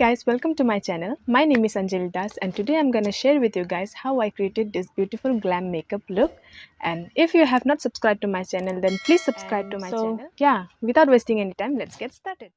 guys, welcome to my channel. My name is Anjali Das and today I'm gonna share with you guys how I created this beautiful glam makeup look. And if you have not subscribed to my channel, then please subscribe to my channel. Yeah, without wasting any time, let's get started.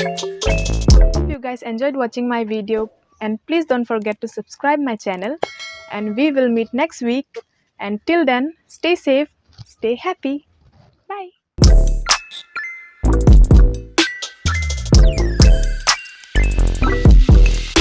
Hope you guys enjoyed watching my video, and please don't forget to subscribe my channel, and we will meet next week. And till then, stay safe, stay happy.